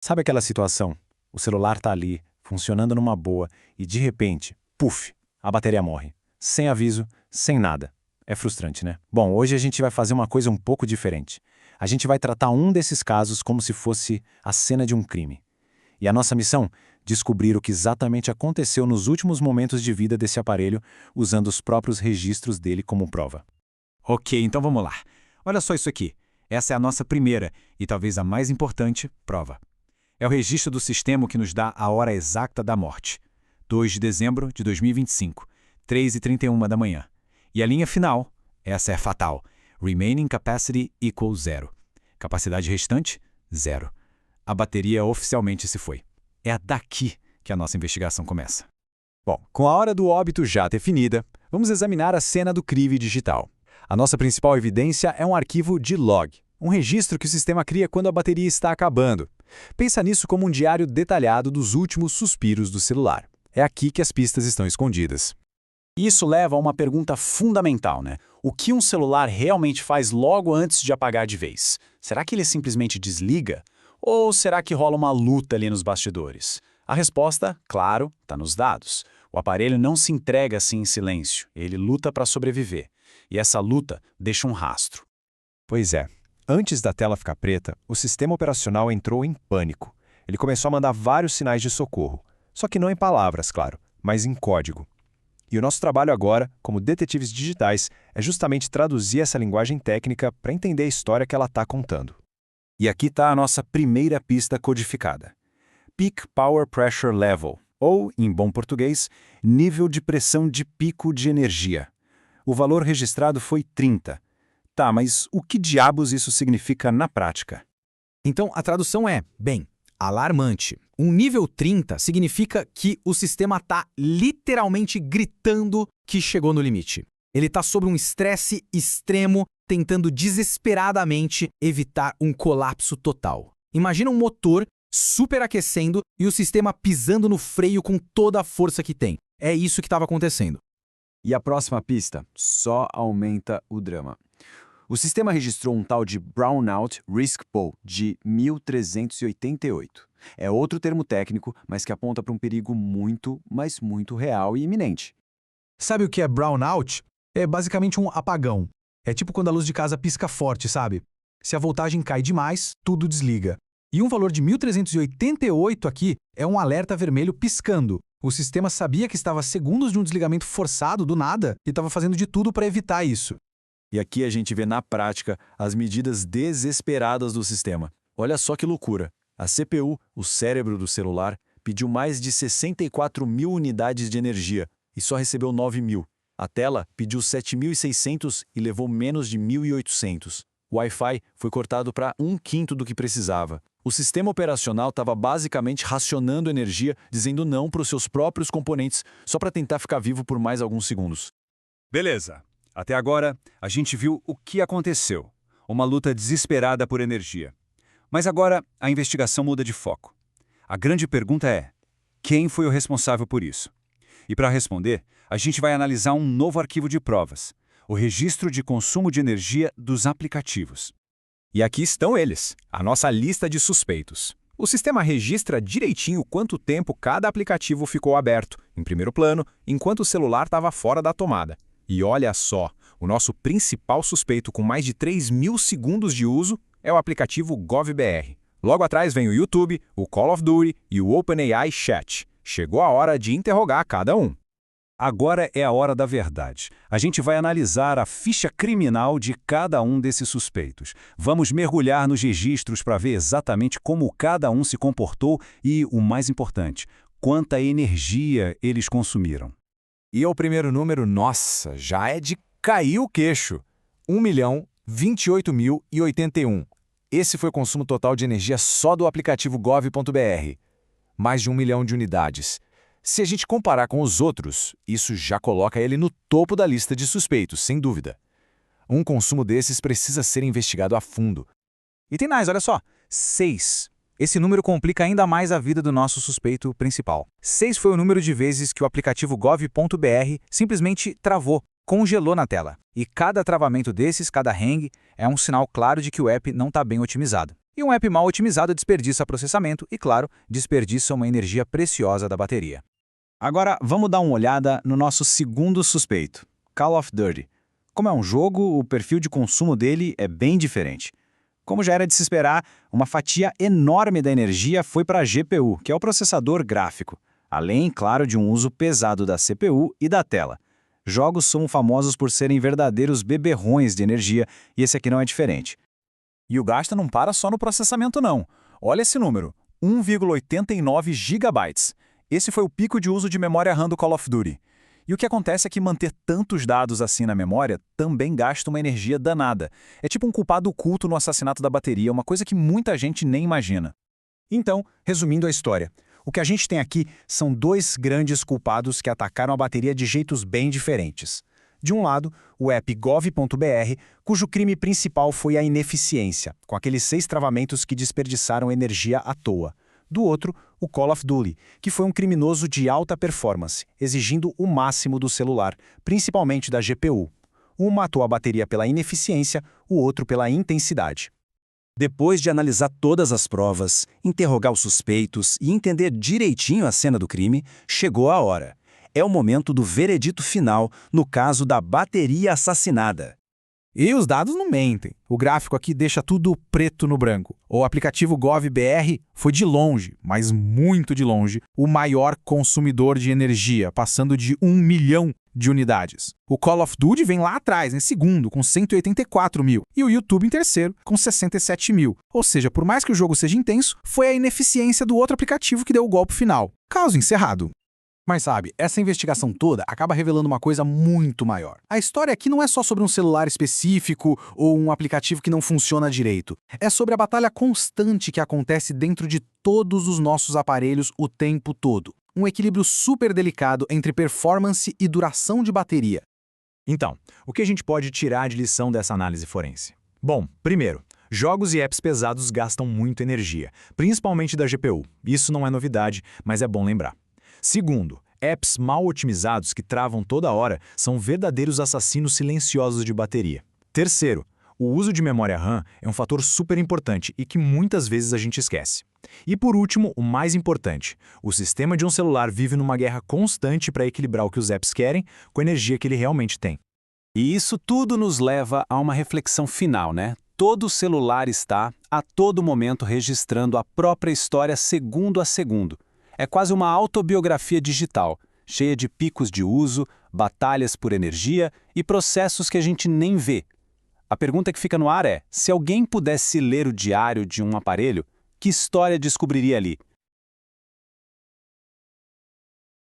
Sabe aquela situação? O celular tá ali, funcionando numa boa, e de repente, puf, a bateria morre. Sem aviso, sem nada. É frustrante, né? Bom, hoje a gente vai fazer uma coisa um pouco diferente. A gente vai tratar um desses casos como se fosse a cena de um crime. E a nossa missão? Descobrir o que exatamente aconteceu nos últimos momentos de vida desse aparelho, usando os próprios registros dele como prova. Ok, então vamos lá. Olha só isso aqui. Essa é a nossa primeira, e talvez a mais importante, prova. É o registro do sistema que nos dá a hora exata da morte. 2 de dezembro de 2025, 3h31 da manhã. E a linha final, essa é fatal. Remaining capacity equals 0. Capacidade restante, 0. A bateria oficialmente se foi. É daqui que a nossa investigação começa. Bom, com a hora do óbito já definida, vamos examinar a cena do crive digital. A nossa principal evidência é um arquivo de log, um registro que o sistema cria quando a bateria está acabando. Pensa nisso como um diário detalhado dos últimos suspiros do celular. É aqui que as pistas estão escondidas. Isso leva a uma pergunta fundamental, né? O que um celular realmente faz logo antes de apagar de vez? Será que ele simplesmente desliga? Ou será que rola uma luta ali nos bastidores? A resposta, claro, está nos dados. O aparelho não se entrega assim em silêncio, ele luta para sobreviver. E essa luta deixa um rastro. Pois é. Antes da tela ficar preta, o sistema operacional entrou em pânico. Ele começou a mandar vários sinais de socorro. Só que não em palavras, claro, mas em código. E o nosso trabalho agora, como detetives digitais, é justamente traduzir essa linguagem técnica para entender a história que ela está contando. E aqui está a nossa primeira pista codificada. Peak Power Pressure Level, ou, em bom português, nível de pressão de pico de energia. O valor registrado foi 30. Tá, mas o que diabos isso significa na prática? Então, a tradução é, bem, alarmante. Um nível 30 significa que o sistema está literalmente gritando que chegou no limite. Ele está sob um estresse extremo, tentando desesperadamente evitar um colapso total. Imagina um motor superaquecendo e o sistema pisando no freio com toda a força que tem. É isso que estava acontecendo. E a próxima pista só aumenta o drama. O sistema registrou um tal de Brownout Risk Pool de 1388. É outro termo técnico, mas que aponta para um perigo muito, mas muito real e iminente. Sabe o que é brownout? É basicamente um apagão. É tipo quando a luz de casa pisca forte, sabe? Se a voltagem cai demais, tudo desliga. E um valor de 1388 aqui é um alerta vermelho piscando. O sistema sabia que estava a segundos de um desligamento forçado do nada e estava fazendo de tudo para evitar isso. E aqui a gente vê na prática as medidas desesperadas do sistema. Olha só que loucura. A CPU, o cérebro do celular, pediu mais de 64 mil unidades de energia e só recebeu 9 mil. A tela pediu 7.600 e levou menos de 1.800. O Wi-Fi foi cortado para 1/5 do que precisava. O sistema operacional estava basicamente racionando energia, dizendo não para os seus próprios componentes, só para tentar ficar vivo por mais alguns segundos. Beleza. Até agora, a gente viu o que aconteceu. Uma luta desesperada por energia. Mas agora, a investigação muda de foco. A grande pergunta é: quem foi o responsável por isso? E para responder, a gente vai analisar um novo arquivo de provas, o registro de consumo de energia dos aplicativos. E aqui estão eles, a nossa lista de suspeitos. O sistema registra direitinho quanto tempo cada aplicativo ficou aberto, em primeiro plano, enquanto o celular estava fora da tomada. E olha só, o nosso principal suspeito com mais de 3.000 segundos de uso é o aplicativo GovBR. Logo atrás vem o YouTube, o Call of Duty e o OpenAI Chat. Chegou a hora de interrogar cada um. Agora é a hora da verdade. A gente vai analisar a ficha criminal de cada um desses suspeitos. Vamos mergulhar nos registros para ver exatamente como cada um se comportou e, o mais importante, quanta energia eles consumiram. E o primeiro número, nossa, já é de cair o queixo. 1.028.081. Esse foi o consumo total de energia só do aplicativo gov.br. Mais de 1 milhão de unidades. Se a gente comparar com os outros, isso já coloca ele no topo da lista de suspeitos, sem dúvida. Um consumo desses precisa ser investigado a fundo. E tem mais, olha só. 6. Esse número complica ainda mais a vida do nosso suspeito principal. 6 foi o número de vezes que o aplicativo gov.br simplesmente travou, congelou na tela. E cada travamento desses, cada hang, é um sinal claro de que o app não está bem otimizado. E um app mal otimizado desperdiça processamento e, claro, desperdiça uma energia preciosa da bateria. Agora, vamos dar uma olhada no nosso segundo suspeito, Call of Duty. Como é um jogo, o perfil de consumo dele é bem diferente. Como já era de se esperar, uma fatia enorme da energia foi para a GPU, que é o processador gráfico, além, claro, de um uso pesado da CPU e da tela. Jogos são famosos por serem verdadeiros beberrões de energia, e esse aqui não é diferente. E o gasto não para só no processamento, não. Olha esse número, 1,89 gigabytes. Esse foi o pico de uso de memória RAM do Call of Duty. E o que acontece é que manter tantos dados assim na memória também gasta uma energia danada. É tipo um culpado oculto no assassinato da bateria, uma coisa que muita gente nem imagina. Então, resumindo a história, o que a gente tem aqui são dois grandes culpados que atacaram a bateria de jeitos bem diferentes. De um lado, o app gov.br, cujo crime principal foi a ineficiência, com aqueles 6 travamentos que desperdiçaram energia à toa. Do outro, o Call of Duty, que foi um criminoso de alta performance, exigindo o máximo do celular, principalmente da GPU. Um matou a bateria pela ineficiência, o outro pela intensidade. Depois de analisar todas as provas, interrogar os suspeitos e entender direitinho a cena do crime, chegou a hora. É o momento do veredito final no caso da bateria assassinada. E os dados não mentem. O gráfico aqui deixa tudo preto no branco. O aplicativo GovBR foi de longe, mas muito de longe, o maior consumidor de energia, passando de 1 milhão de unidades. O Call of Duty vem lá atrás, em segundo, com 184 mil, e o YouTube em terceiro, com 67 mil. Ou seja, por mais que o jogo seja intenso, foi a ineficiência do outro aplicativo que deu o golpe final. Caso encerrado. Mas sabe, essa investigação toda acaba revelando uma coisa muito maior. A história aqui não é só sobre um celular específico ou um aplicativo que não funciona direito. É sobre a batalha constante que acontece dentro de todos os nossos aparelhos o tempo todo. Um equilíbrio super delicado entre performance e duração de bateria. Então, o que a gente pode tirar de lição dessa análise forense? Bom, primeiro, jogos e apps pesados gastam muito energia, principalmente da GPU. Isso não é novidade, mas é bom lembrar. Segundo, apps mal otimizados que travam toda hora são verdadeiros assassinos silenciosos de bateria. Terceiro, o uso de memória RAM é um fator super importante e que muitas vezes a gente esquece. E por último, o mais importante, o sistema de um celular vive numa guerra constante para equilibrar o que os apps querem com a energia que ele realmente tem. E isso tudo nos leva a uma reflexão final, né? Todo celular está, a todo momento, registrando a própria história segundo a segundo. É quase uma autobiografia digital, cheia de picos de uso, batalhas por energia e processos que a gente nem vê. A pergunta que fica no ar é, se alguém pudesse ler o diário de um aparelho, que história descobriria ali?